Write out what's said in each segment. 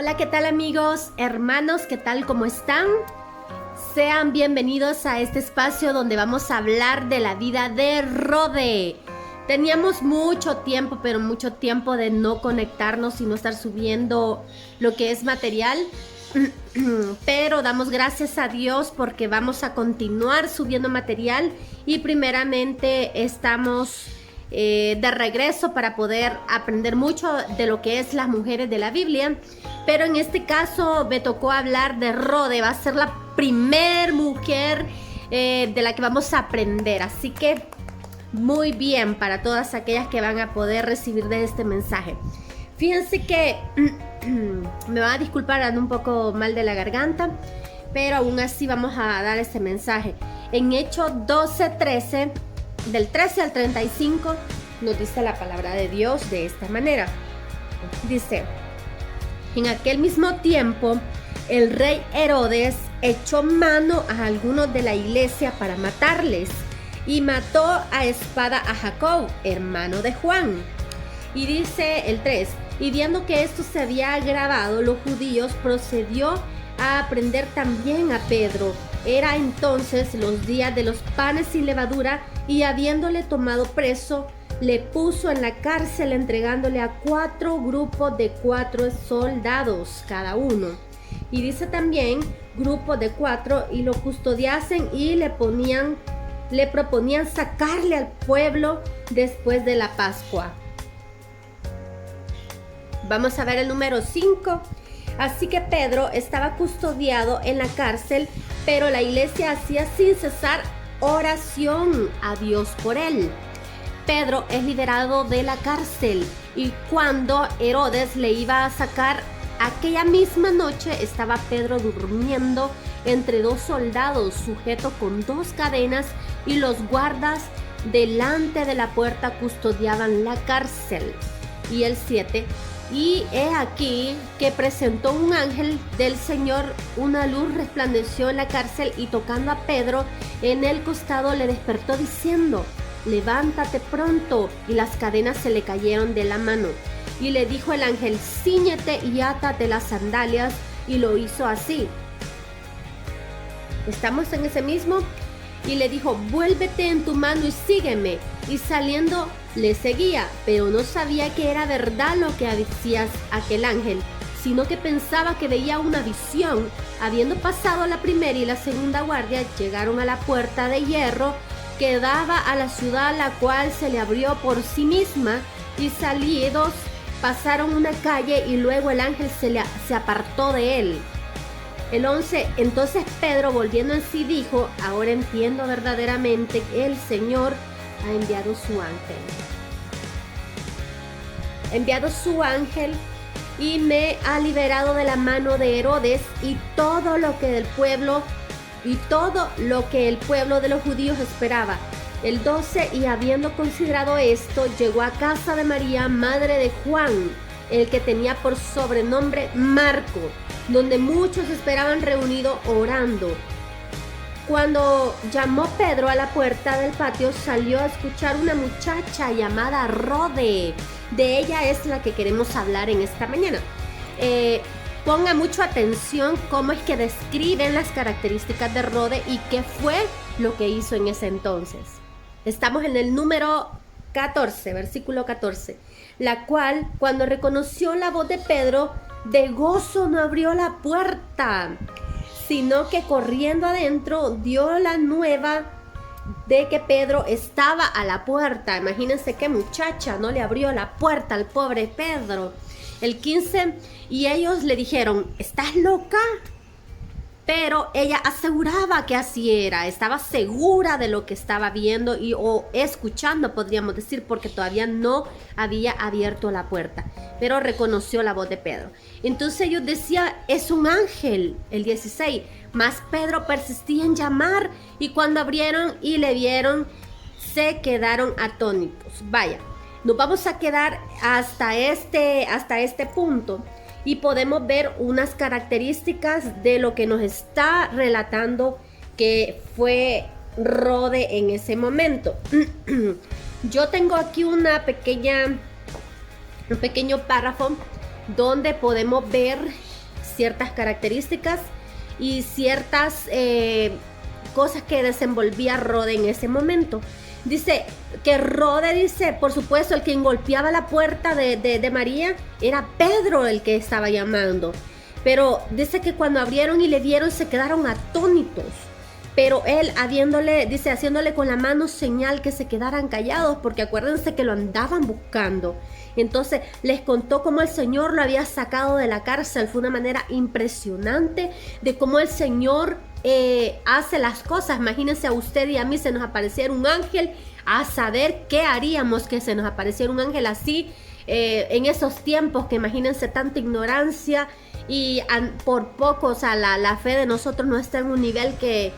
Hola, ¿qué tal amigos, hermanos? ¿Qué tal? ¿Cómo están? Sean bienvenidos a este espacio donde vamos a hablar de la vida de Rode. Teníamos mucho tiempo, pero mucho tiempo de no conectarnos y no estar subiendo lo que es material. Pero damos gracias a Dios porque vamos a continuar subiendo material y primeramente estamos de regreso para poder aprender mucho de lo que es las mujeres de la Biblia. Pero en este caso me tocó hablar de Rode, va a ser la primer mujer de la que vamos a aprender. Así que muy bien para todas aquellas que van a poder recibir de este mensaje. Fíjense que me van a disculpar, ando un poco mal de la garganta, pero aún así vamos a dar este mensaje. En Hechos 12:13, del 13 al 35, nos dice la palabra de Dios de esta manera. Dice: en aquel mismo tiempo, el rey Herodes echó mano a algunos de la iglesia para matarles y mató a espada a Jacob, hermano de Juan. Y dice el 3, y viendo que esto se había agravado, los judíos procedió a prender también a Pedro. Era entonces los días de los panes sin levadura, y habiéndole tomado preso, le puso en la cárcel, entregándole a 4 grupos de 4 soldados cada uno. Y dice también grupos de 4, y lo custodiasen y le proponían sacarle al pueblo después de la Pascua. Vamos a ver el número 5. Así que Pedro estaba custodiado en la cárcel, pero la iglesia hacía sin cesar oración a Dios por él. Pedro es liberado de la cárcel, y cuando Herodes le iba a sacar, aquella misma noche estaba Pedro durmiendo entre 2 soldados, sujeto con 2 cadenas, y los guardas delante de la puerta custodiaban la cárcel. Y el 7, y he aquí que presentó un ángel del Señor, una luz resplandeció en la cárcel, y tocando a Pedro en el costado le despertó diciendo: levántate pronto. Y las cadenas se le cayeron de la mano. Y le dijo el ángel: cíñete y átate las sandalias. Y lo hizo así. Estamos en ese mismo. Y le dijo: vuélvete en tu mano y sígueme. Y saliendo le seguía, pero no sabía que era verdad lo que decía aquel ángel, sino que pensaba que veía una visión. Habiendo pasado la primera y la segunda guardia, llegaron a la puerta de hierro que daba a la ciudad, la cual se le abrió por sí misma, y salidos pasaron una calle, y luego el ángel se apartó de él. El 11, entonces Pedro, volviendo en sí, dijo: ahora entiendo verdaderamente que el Señor ha enviado su ángel. Enviado su ángel y me ha liberado de la mano de Herodes y todo lo que el pueblo de los judíos esperaba. El 12, y habiendo considerado esto, llegó a casa de María, madre de Juan, el que tenía por sobrenombre Marco, donde muchos esperaban reunidos orando. Cuando llamó Pedro a la puerta del patio, salió a escuchar una muchacha llamada Rode. De ella es la que queremos hablar en esta mañana. Ponga mucha atención cómo es que describen las características de Rode y qué fue lo que hizo en ese entonces. Estamos en el número 14, versículo 14. La cual, cuando reconoció la voz de Pedro, de gozo no abrió la puerta, sino que corriendo adentro dio la nueva de que Pedro estaba a la puerta. Imagínense qué muchacha no le abrió la puerta al pobre Pedro. El 15, y ellos le dijeron: ¿estás loca? Pero ella aseguraba que así era, estaba segura de lo que estaba viendo o escuchando, podríamos decir, porque todavía no había abierto la puerta, pero reconoció la voz de Pedro. Entonces ellos decían: es un ángel. El 16, mas Pedro persistía en llamar, y cuando abrieron y le vieron, se quedaron atónitos. Vaya, nos vamos a quedar hasta este punto. Y podemos ver unas características de lo que nos está relatando que fue Rode en ese momento. Yo tengo aquí un pequeño párrafo donde podemos ver ciertas características y ciertas cosas que desenvolvía Rode en ese momento. Dice que Rode, dice, por supuesto, el quien golpeaba la puerta de María era Pedro el que estaba llamando. Pero dice que cuando abrieron y le vieron se quedaron atónitos. Pero él haciéndole con la mano señal que se quedaran callados, porque acuérdense que lo andaban buscando. Entonces les contó cómo el Señor lo había sacado de la cárcel. Fue una manera impresionante de cómo el Señor hace las cosas. Imagínense, a usted y a mí se nos apareciera un ángel, a saber qué haríamos que se nos apareciera un ángel así en esos tiempos, que imagínense tanta ignorancia y por poco, o sea, la fe de nosotros no está en un nivel que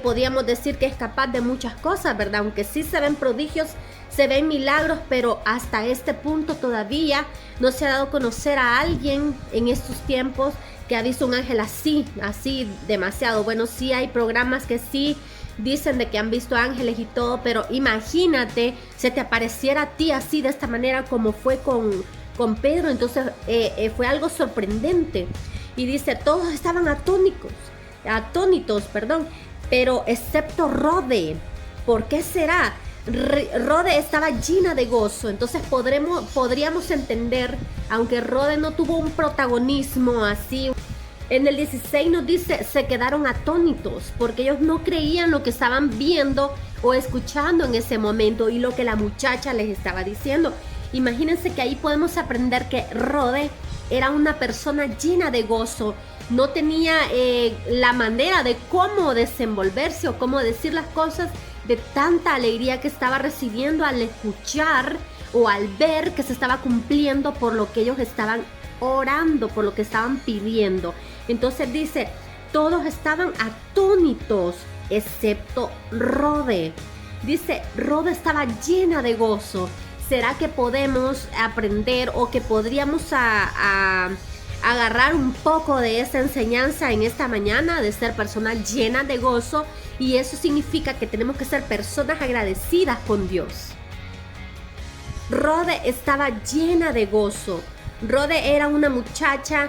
podríamos decir que es capaz de muchas cosas, ¿verdad? Aunque sí se ven prodigios, se ven milagros, pero hasta este punto todavía no se ha dado a conocer a alguien en estos tiempos que ha visto un ángel así demasiado. Bueno, sí hay programas que sí dicen de que han visto ángeles y todo, pero imagínate, se te apareciera a ti así de esta manera como fue con Pedro. Entonces fue algo sorprendente. Y dice, todos estaban atónitos, pero excepto Rode. ¿Por qué será? Rode estaba llena de gozo. Entonces podríamos entender, aunque Rode no tuvo un protagonismo así. En el 16 nos dice, se quedaron atónitos porque ellos no creían lo que estaban viendo o escuchando en ese momento y lo que la muchacha les estaba diciendo. Imagínense que ahí podemos aprender que Rode era una persona llena de gozo. No tenía la manera de cómo desenvolverse o cómo decir las cosas de tanta alegría que estaba recibiendo al escuchar o al ver que se estaba cumpliendo por lo que ellos estaban orando, por lo que estaban pidiendo. Entonces dice, todos estaban atónitos excepto Rode. Dice, Rode estaba llena de gozo. ¿Será que podemos aprender o que podríamos agarrar un poco de esa enseñanza en esta mañana de ser personas llenas de gozo? Y eso significa que tenemos que ser personas agradecidas con Dios. Rode estaba llena de gozo. Rode era una muchacha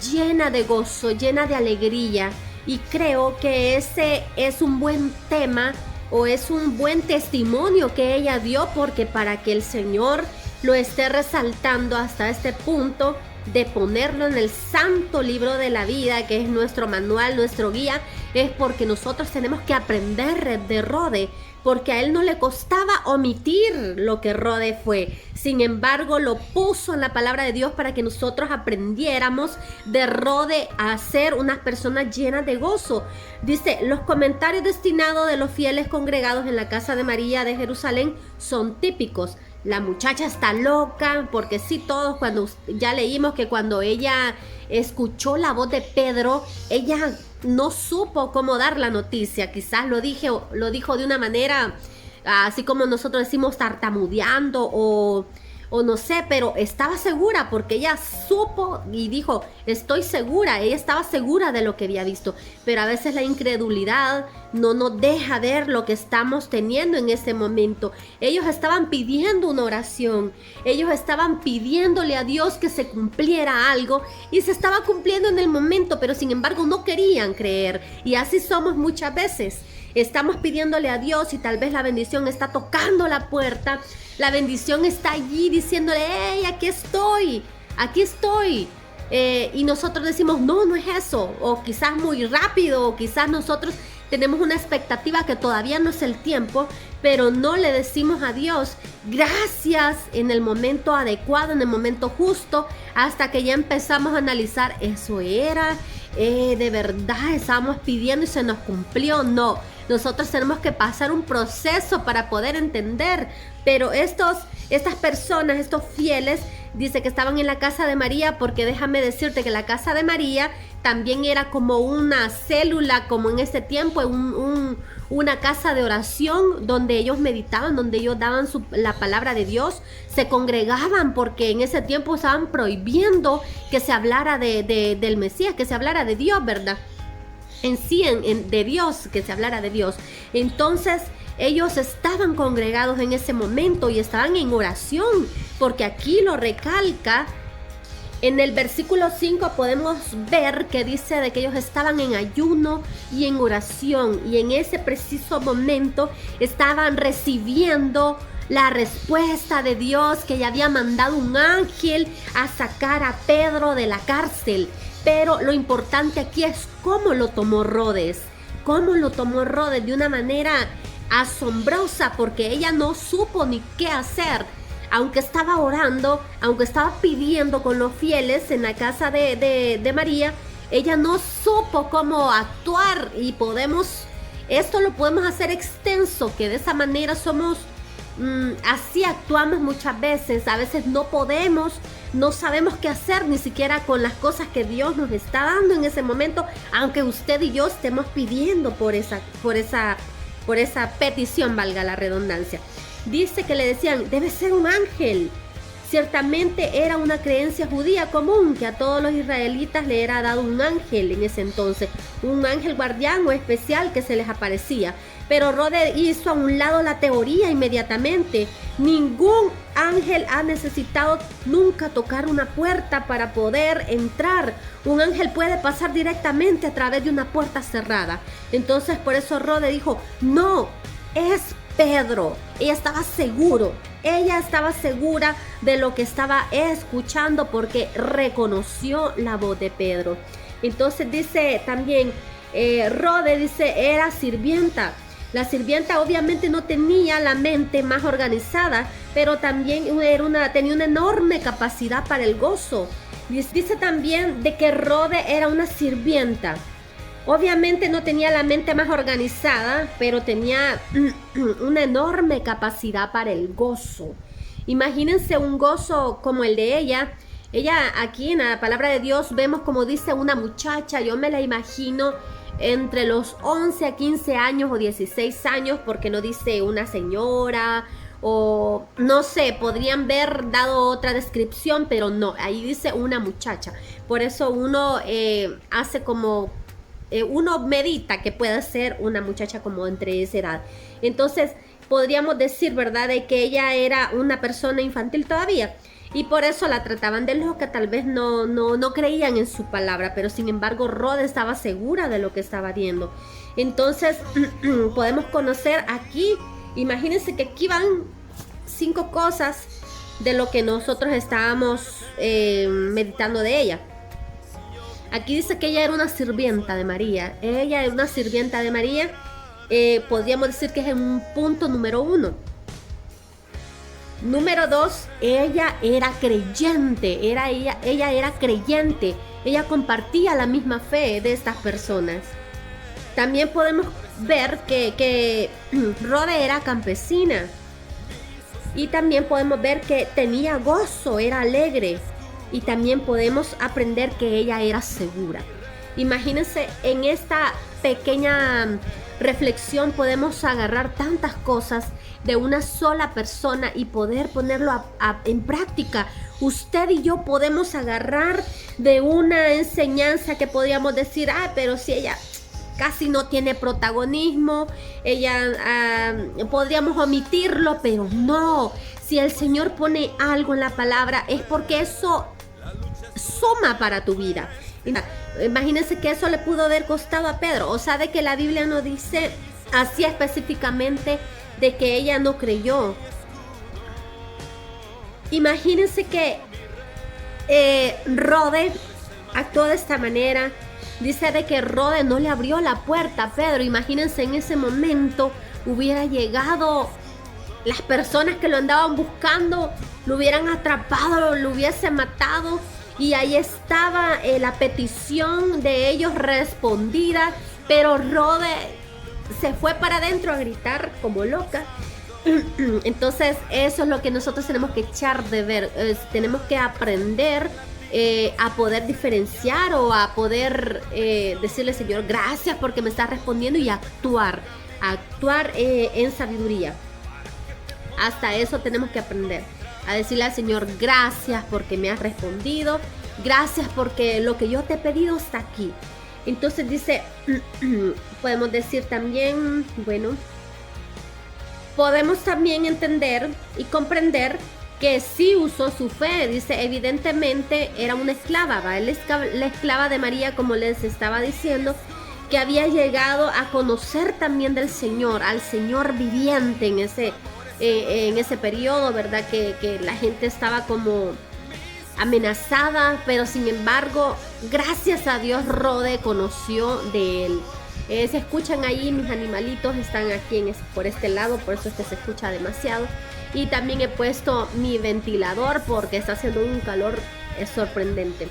llena de gozo, llena de alegría. Y creo que ese es un buen tema o es un buen testimonio que ella dio, porque para que el Señor lo esté resaltando hasta este punto de ponerlo en el santo libro de la vida, que es nuestro manual, nuestro guía, es porque nosotros tenemos que aprender de Rode, porque a él no le costaba omitir lo que Rode fue. Sin embargo, lo puso en la palabra de Dios para que nosotros aprendiéramos de Rode a ser unas personas llenas de gozo. Dice, los comentarios destinados de los fieles congregados en la casa de María de Jerusalén son típicos. La muchacha está loca, porque sí, todos cuando ya leímos que cuando ella escuchó la voz de Pedro, ella no supo cómo dar la noticia. Quizás lo dijo de una manera, así como nosotros decimos, tartamudeando o no sé, pero estaba segura porque ella supo y dijo, estoy segura. Ella estaba segura de lo que había visto, pero a veces la incredulidad no nos deja ver lo que estamos teniendo en ese momento. Ellos estaban pidiendo una oración, ellos estaban pidiéndole a Dios que se cumpliera algo y se estaba cumpliendo en el momento, pero sin embargo no querían creer. Y así somos muchas veces. Estamos pidiéndole a Dios y tal vez la bendición está tocando la puerta. La bendición está allí diciéndole, hey, aquí estoy. Y nosotros decimos, no es eso. O quizás muy rápido, o quizás nosotros tenemos una expectativa que todavía no es el tiempo, pero no le decimos a Dios gracias en el momento adecuado, en el momento justo, hasta que ya empezamos a analizar, eso era, de verdad estábamos pidiendo y se nos cumplió. No, nosotros tenemos que pasar un proceso para poder entender. Pero estas personas, estos fieles, dice que estaban en la casa de María, porque déjame decirte que la casa de María también era como una célula, como en ese tiempo, una casa de oración donde ellos meditaban, donde ellos daban la palabra de Dios, se congregaban, porque en ese tiempo estaban prohibiendo que se hablara del Mesías, que se hablara de Dios, ¿verdad? En sí, de Dios, que se hablara de Dios. Entonces, ellos estaban congregados en ese momento y estaban en oración, porque aquí lo recalca En el versículo 5 podemos ver que dice de que ellos estaban en ayuno y en oración, y en ese preciso momento estaban recibiendo la respuesta de Dios, que ya había mandado un ángel a sacar a Pedro de la cárcel. Pero lo importante aquí es cómo lo tomó Rodes. Cómo lo tomó Rodes de una manera asombrosa, porque ella no supo ni qué hacer. Aunque estaba orando, aunque estaba pidiendo con los fieles en la casa de María, ella no supo cómo actuar. Y esto lo podemos hacer extenso, que de esa manera así actuamos muchas veces. A veces no sabemos qué hacer ni siquiera con las cosas que Dios nos está dando en ese momento, aunque usted y yo estemos pidiendo por esa petición, valga la redundancia. Dice que le decían, debe ser un ángel. Ciertamente era una creencia judía común que a todos los israelitas le era dado un ángel en ese entonces, un ángel guardián o especial que se les aparecía. Pero Rode hizo a un lado la teoría inmediatamente. Ningún ángel ha necesitado nunca tocar una puerta para poder entrar. Un ángel puede pasar directamente a través de una puerta cerrada. Entonces por eso Rode dijo, no, es Pedro. Ella estaba segura de lo que estaba escuchando, porque reconoció la voz de Pedro. Entonces dice también, Rode dice, era sirvienta. La sirvienta obviamente no tenía la mente más organizada, pero también tenía una enorme capacidad para el gozo. Dice también de que Rode era una sirvienta. Obviamente no tenía la mente más organizada, pero tenía una enorme capacidad para el gozo. Imagínense un gozo como el de ella. Ella aquí en la palabra de Dios vemos como dice una muchacha. Yo me la imagino entre los 11 a 15 años o 16 años, porque no dice una señora o no sé, podrían haber dado otra descripción, pero no, ahí dice una muchacha. Por eso uno hace como... uno medita que pueda ser una muchacha como entre esa edad. Entonces podríamos decir, ¿verdad?, de que ella era una persona infantil todavía, y por eso la trataban de loca. Tal vez no creían en su palabra, pero sin embargo Rode estaba segura de lo que estaba viendo. Entonces podemos conocer aquí, imagínense que aquí van 5 cosas de lo que nosotros estábamos meditando de ella. Aquí dice que ella era una sirvienta de María. Ella era una sirvienta de María. Podríamos decir que es en un punto número 1. Número 2, ella era creyente. Ella era creyente. Ella compartía la misma fe de estas personas. También podemos ver que Rode era campesina. Y también podemos ver que tenía gozo, era alegre. Y también podemos aprender que ella era segura. Imagínense, en esta pequeña reflexión podemos agarrar tantas cosas de una sola persona y poder ponerlo en práctica. Usted y yo podemos agarrar de una enseñanza que podríamos decir, pero si ella casi no tiene protagonismo, podríamos omitirlo, pero no. Si el Señor pone algo en la palabra es porque eso suma para tu vida. Imagínense que eso le pudo haber costado a Pedro. O sea, de que la Biblia no dice así específicamente de que ella no creyó. Imagínense que Rode actuó de esta manera. Dice de que Rode no le abrió la puerta a Pedro. Imagínense, en ese momento hubiera llegado las personas que lo andaban buscando, lo hubieran atrapado, lo hubiesen matado. Y ahí estaba la petición de ellos respondida, pero Rode se fue para adentro a gritar como loca. Entonces eso es lo que nosotros tenemos que echar de ver. Tenemos que aprender a poder diferenciar o a poder decirle, Señor, gracias porque me estás respondiendo, y actuar en sabiduría. Hasta eso tenemos que aprender. A decirle al Señor, gracias porque me has respondido, gracias porque lo que yo te he pedido está aquí. Entonces dice, podemos decir también, bueno, podemos también entender y comprender que sí usó su fe. Dice, evidentemente era una esclava, ¿va? La esclava de María, como les estaba diciendo, que había llegado a conocer también del Señor, al Señor viviente en ese periodo, ¿verdad? Que la gente estaba como amenazada, pero sin embargo, gracias a Dios, Rode conoció de él. Se escuchan ahí, mis animalitos están aquí por este lado, por eso es que se escucha demasiado. Y también he puesto mi ventilador porque está haciendo un calor sorprendente.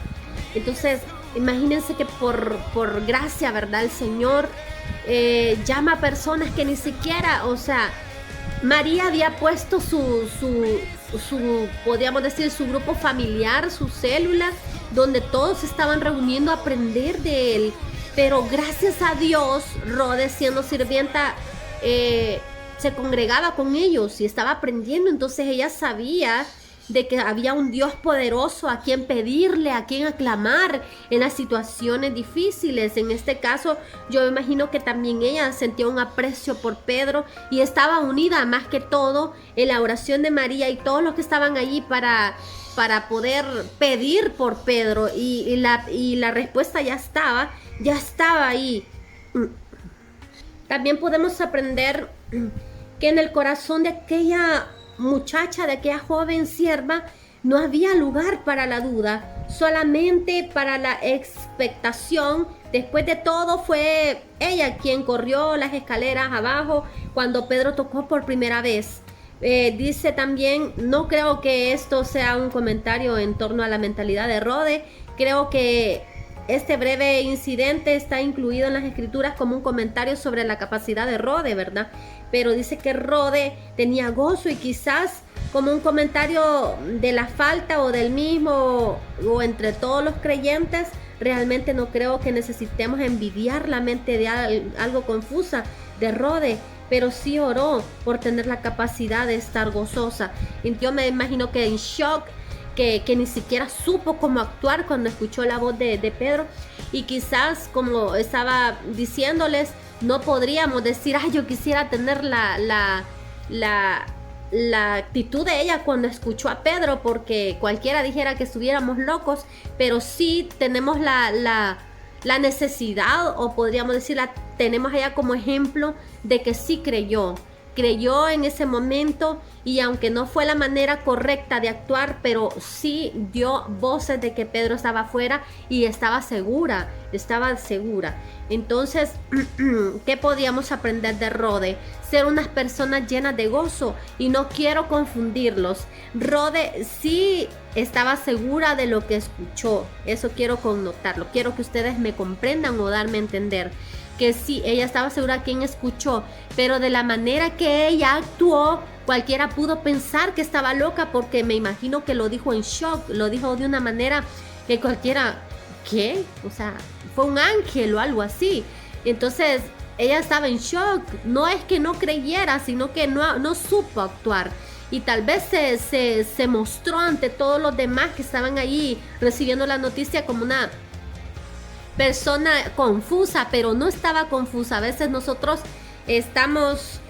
Entonces, imagínense que por gracia, ¿verdad? El Señor llama a personas que ni siquiera, o sea, María había puesto podríamos decir, su grupo familiar, su célula, donde todos se estaban reuniendo a aprender de él. Pero gracias a Dios, Rode, siendo sirvienta, se congregaba con ellos y estaba aprendiendo. Entonces ella sabía de que había un Dios poderoso a quien pedirle, a quien aclamar en las situaciones difíciles. En este caso, yo me imagino que también ella sentía un aprecio por Pedro y estaba unida más que todo en la oración de María y todos los que estaban allí para poder pedir por Pedro, y la respuesta ya estaba ahí. También podemos aprender que en el corazón de aquella muchacha, de aquella joven sierva, no había lugar para la duda, solamente para la expectación. Después de todo, fue ella quien corrió las escaleras abajo cuando Pedro tocó por primera vez. Dice también, no creo que esto sea un comentario en torno a la mentalidad de Rode. Creo que este breve incidente está incluido en las escrituras como un comentario sobre la capacidad de Rode, ¿verdad? Pero dice que Rode tenía gozo, y quizás como un comentario de la falta o del mismo, o entre todos los creyentes. Realmente no creo que necesitemos envidiar la mente de algo confusa de Rode, pero sí oró por tener la capacidad de estar gozosa. Y yo me imagino que en shock, que ni siquiera supo cómo actuar cuando escuchó la voz de Pedro. Y quizás, como estaba diciéndoles, no podríamos decir, yo quisiera tener la actitud de ella cuando escuchó a Pedro, porque cualquiera dijera que estuviéramos locos, pero sí tenemos la necesidad, o podríamos decir, tenemos ella como ejemplo de que sí creyó en ese momento, y aunque no fue la manera correcta de actuar, pero sí dio voces de que Pedro estaba afuera y estaba segura. Entonces, ¿qué podíamos aprender de Rode? Ser unas personas llenas de gozo, y no quiero confundirlos. Rode sí estaba segura de lo que escuchó, eso quiero connotarlo, quiero que ustedes me comprendan o darme a entender que sí, ella estaba segura de quién escuchó, pero de la manera que ella actuó, cualquiera pudo pensar que estaba loca, porque me imagino que lo dijo en shock, lo dijo de una manera que cualquiera, ¿qué? O sea, fue un ángel o algo así. Entonces ella estaba en shock, no es que no creyera, sino que no supo actuar. Y tal vez se mostró ante todos los demás que estaban allí recibiendo la noticia como una persona confusa, pero no estaba confusa. A veces nosotros estamos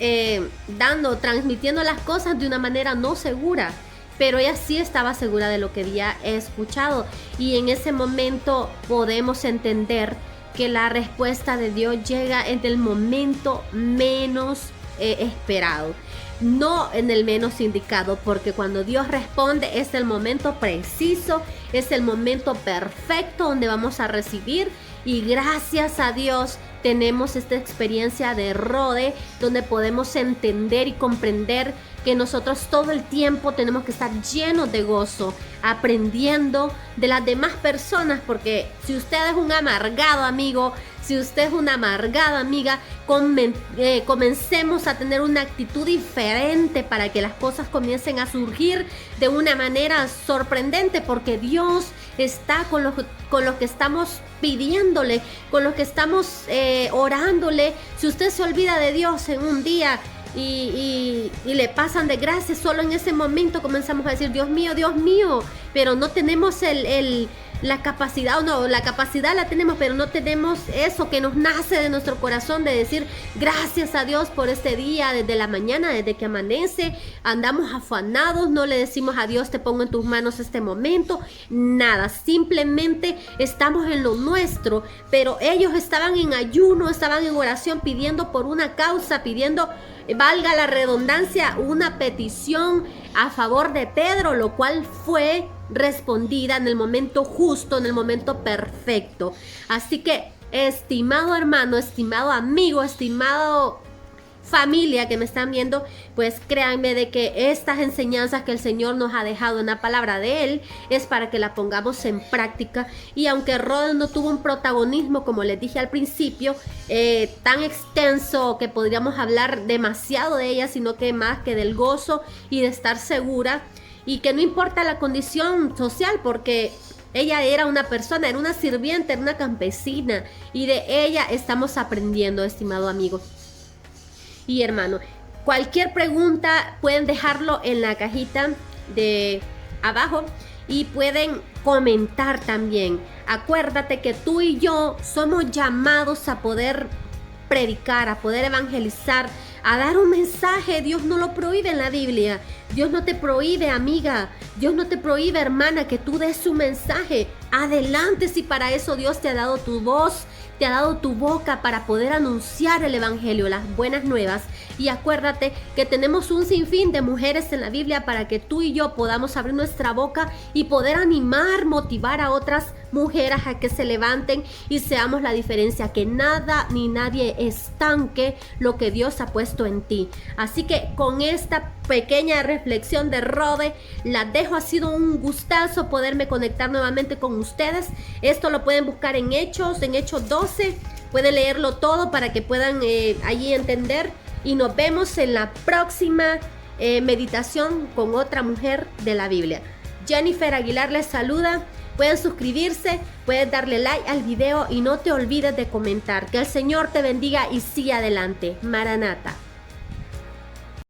transmitiendo las cosas de una manera no segura, pero ella sí estaba segura de lo que había escuchado, y en ese momento podemos entender que la respuesta de Dios llega en el momento menos esperado, no en el menos indicado, porque cuando Dios responde es el momento preciso, es el momento perfecto donde vamos a recibir. Y gracias a Dios tenemos esta experiencia de Rode, donde podemos entender y comprender que nosotros todo el tiempo tenemos que estar llenos de gozo, aprendiendo de las demás personas, porque si usted es un amargado amigo, si usted es una amargada amiga, comencemos a tener una actitud diferente para que las cosas comiencen a surgir de una manera sorprendente, porque Dios está con los que estamos pidiéndole, con los que estamos orándole. Si usted se olvida de Dios en un día y le pasan de gracia, solo en ese momento comenzamos a decir Dios mío, pero no tenemos la capacidad, o no, la capacidad la tenemos, pero no tenemos eso que nos nace de nuestro corazón de decir gracias a Dios por este día, desde la mañana, desde que amanece, andamos afanados, no le decimos a Dios, te pongo en tus manos este momento, nada, simplemente estamos en lo nuestro, pero ellos estaban en ayuno, estaban en oración pidiendo por una causa, pidiendo, valga la redundancia, una petición a favor de Pedro, lo cual fue respondida en el momento justo, en el momento perfecto. Así que, estimado hermano, estimado amigo, estimado familia que me están viendo, pues créanme de que estas enseñanzas que el Señor nos ha dejado en la palabra de Él es para que la pongamos en práctica. Y aunque Rhoda no tuvo un protagonismo, como les dije al principio, tan extenso que podríamos hablar demasiado de ella, sino que más que del gozo y de estar segura, y que no importa la condición social, porque ella era una persona, era una sirviente, era una campesina, y de ella estamos aprendiendo, estimado amigo y hermano. Cualquier pregunta pueden dejarlo en la cajita de abajo y pueden comentar también. Acuérdate que tú y yo somos llamados a poder predicar, a poder evangelizar, a dar un mensaje. Dios no lo prohíbe en la Biblia. Dios no te prohíbe, amiga. Dios no te prohíbe, hermana, que tú des su mensaje. Adelante, si para eso Dios te ha dado tu voz, te ha dado tu boca para poder anunciar el evangelio, las buenas nuevas. Y acuérdate que tenemos un sinfín de mujeres en la Biblia para que tú y yo podamos abrir nuestra boca y poder animar, motivar a otras mujeres a que se levanten y seamos la diferencia, que nada ni nadie estanque lo que Dios ha puesto en ti. Así que con esta pequeña reflexión de Rode la dejo. Ha sido un gustazo poderme conectar nuevamente con ustedes. Esto lo pueden buscar en Hechos 12, pueden leerlo todo para que puedan allí entender, y nos vemos en la próxima meditación con otra mujer de la Biblia. Jennifer Aguilar les saluda. Pueden suscribirse, pueden darle like al video y no te olvides de comentar. Que el Señor te bendiga y sigue adelante. Maranata.